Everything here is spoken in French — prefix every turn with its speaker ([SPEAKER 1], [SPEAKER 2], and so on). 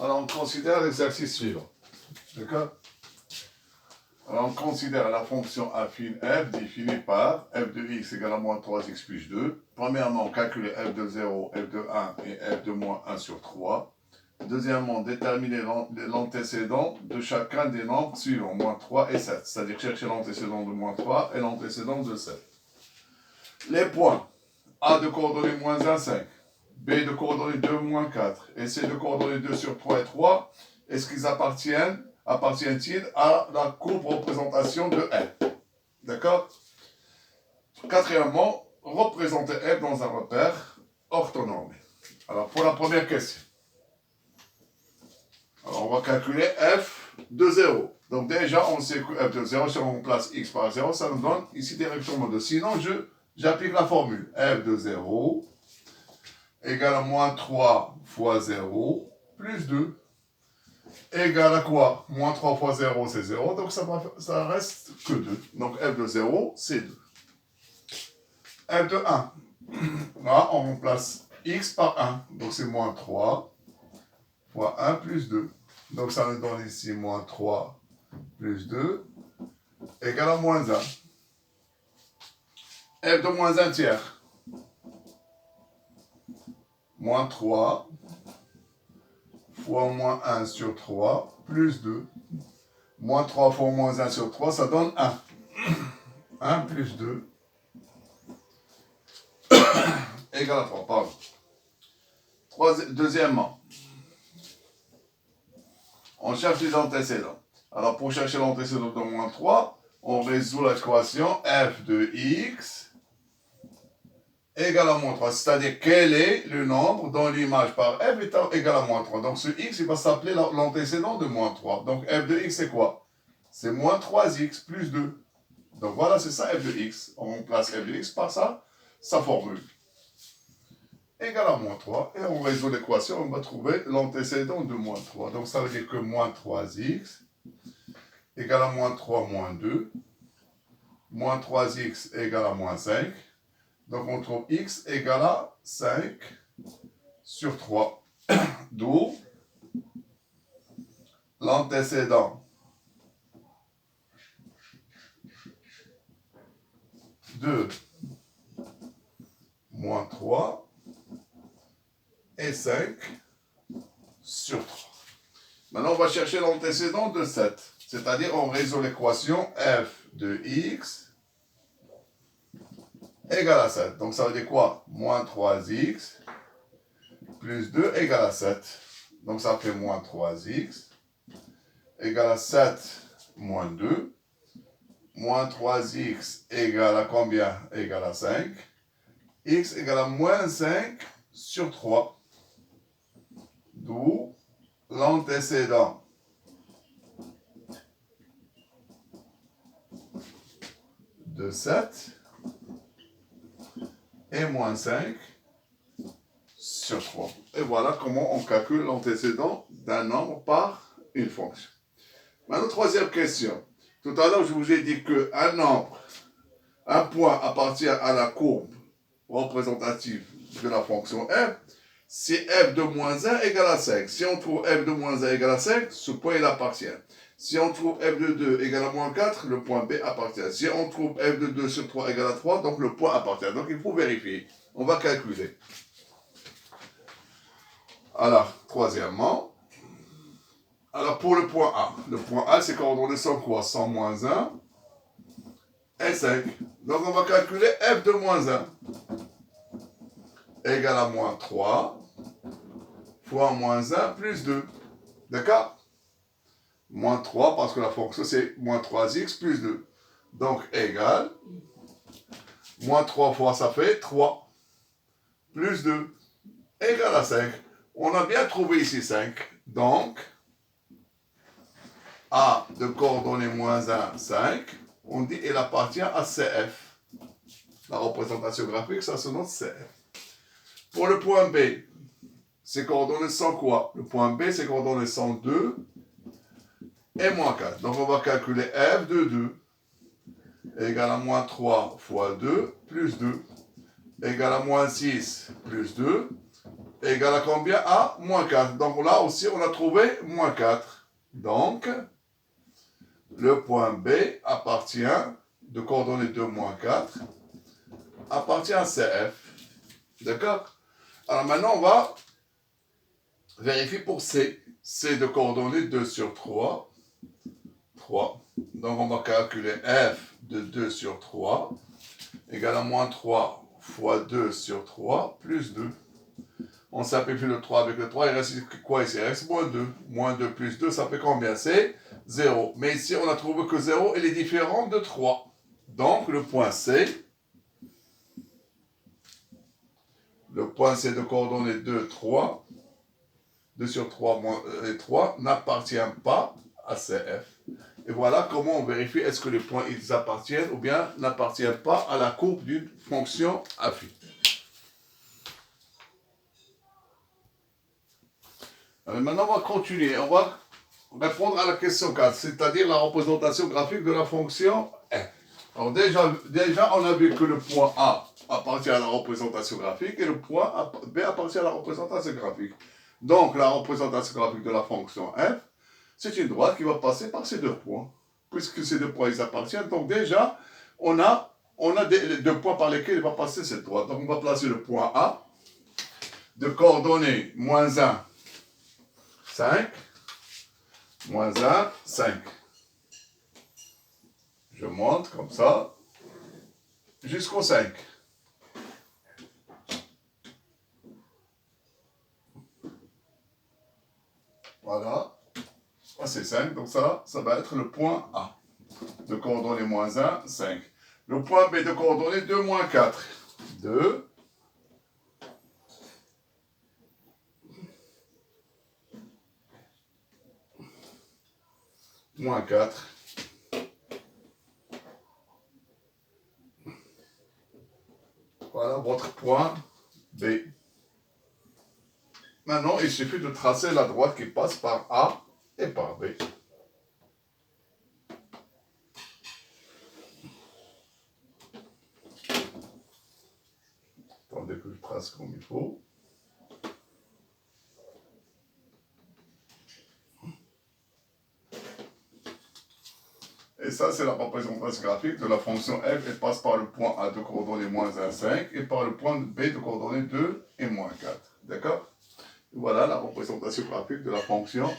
[SPEAKER 1] Alors, on considère l'exercice suivant. D'accord? Alors, on considère la fonction affine f définie par f de x égale à moins 3x plus 2. Premièrement, calculer f de 0, f de 1 et f de moins 1 sur 3. Deuxièmement, déterminer l'antécédent de chacun des nombres suivants, moins 3 et 7. C'est-à-dire chercher l'antécédent de moins 3 et l'antécédent de 7. Les points A de coordonnées moins 1, 5. B de coordonnées 2, moins 4. Et C de coordonnées 2 sur 3 et 3. Est-ce qu'ils appartiennent-ils à la courbe représentation de f? D'accord? Quatrièmement, représenter f dans un repère orthonormé. Alors, pour la première question. Alors, on va calculer f de 0. Donc, déjà, on sait que f de 0, si on remplace x par 0, ça nous donne ici directement 2. Sinon, j'applique la formule. F de 0 égale à moins 3 fois 0 plus 2 égale à quoi? Moins 3 fois 0, c'est 0. Donc, ça reste que 2. Donc, f de 0, c'est 2. F de 1. Là, on remplace x par 1. Donc, c'est moins 3 fois 1 plus 2. Donc, ça nous donne ici moins 3 plus 2 égale à moins 1. F de moins 1 tiers. Moins 3 fois moins 1 sur 3 plus 2. Moins 3 fois moins 1 sur 3, ça donne 1. 1 plus 2 égale à 3. Pardon. Deuxièmement, on cherche les antécédents. Alors, pour chercher l'antécédent de moins 3, on résout l'équation f de x égale à moins 3. C'est-à-dire, quel est le nombre dont l'image par f est égale à moins 3. Donc, ce x, il va s'appeler l'antécédent de moins 3. Donc, f de x, c'est quoi? C'est moins 3x plus 2. Donc, voilà, c'est ça f de x. On remplace f de x par ça, sa formule. Égale à moins 3. Et on résout l'équation, on va trouver l'antécédent de moins 3. Donc, ça veut dire que moins 3x égale à moins 3 moins 2. Moins 3x égale à moins 5. Donc, on trouve x égale à 5 sur 3. D'où l'antécédent de moins 3 et 5 sur 3. Maintenant, on va chercher l'antécédent de 7. C'est-à-dire, on résout l'équation f de x égale à 7. Donc, ça veut dire quoi? Moins 3x plus 2 égale à 7. Donc, ça fait moins 3x égale à 7 moins 2. Moins 3x égale à combien? Égale à 5. X égale à moins 5 sur 3. D'où l'antécédent de 7 et moins 5 sur 3. Et voilà comment on calcule l'antécédent d'un nombre par une fonction. Maintenant, troisième question. Tout à l'heure, je vous ai dit qu'un nombre, un point appartient à la courbe représentative de la fonction f si f de moins 1 égale à 5. Si on trouve f de moins 1 égale à 5, ce point il appartient. Si on trouve f de 2 égale à moins 4, le point B appartient. Si on trouve f de 2 sur 3 égale à 3, donc le point appartient. Donc il faut vérifier. On va calculer. Alors, troisièmement, alors pour le point A c'est coordonné sans quoi? Sans moins 1 et 5. Donc on va calculer f de moins 1 égale à moins 3 fois moins 1 plus 2. D'accord? Moins 3 parce que la fonction c'est moins 3x plus 2. Donc égale, moins 3 fois ça fait 3 plus 2 égale à 5. On a bien trouvé ici 5. Donc, A de coordonnées moins 1, 5, on dit il appartient à CF. La représentation graphique, ça se note CF. Pour le point B, c'est coordonné sans quoi? Le point B, c'est coordonné sans 2 et moins 4. Donc, on va calculer f de 2 égale à moins 3 fois 2 plus 2 égale à moins 6 plus 2 égale à combien? À moins 4. Donc là aussi, on a trouvé moins 4. Donc, le point B appartient, de coordonnées 2, moins 4, appartient à CF. D'accord? Alors maintenant, on va vérifier pour C. C de coordonnées 2 sur 3. 3. Donc on va calculer F de 2 sur 3 égale à moins 3 fois 2 sur 3 plus 2. On simplifie le 3 avec le 3, il reste quoi ici? Il reste moins 2. Moins 2 plus 2, ça fait combien? C'est 0. Mais ici, on a trouvé que 0, il est différent de 3. Donc, le point C, de coordonnées 2, 3, 2 sur 3 et 3, n'appartient pas à CF. Et voilà comment on vérifie est-ce que les points ils appartiennent ou bien n'appartiennent pas à la courbe d'une fonction affine. Alors maintenant, on va continuer. On va répondre à la question 4, c'est-à-dire la représentation graphique de la fonction f. Alors déjà, on a vu que le point A appartient à la représentation graphique et le point B appartient à la représentation graphique. Donc, la représentation graphique de la fonction f, c'est une droite qui va passer par ces deux points. Puisque ces deux points, ils appartiennent, donc déjà, on a deux points par lesquels il va passer cette droite. Donc, on va placer le point A de coordonnées moins 1, 5, moins 1, 5. Je monte comme ça jusqu'au 5. Voilà. Ça, c'est 5. Donc ça va être le point A de coordonnées moins 1, 5. Le point B de coordonnées 2, moins 4. 2. Moins 4. Voilà votre point B. Maintenant, il suffit de tracer la droite qui passe par A et par B. Attendez que je trace comme il faut. Et ça, c'est la représentation graphique de la fonction f. Elle passe par le point A de coordonnées moins 1, 5 et par le point B de coordonnées 2 et moins 4. D'accord? Voilà la représentation graphique de la fonction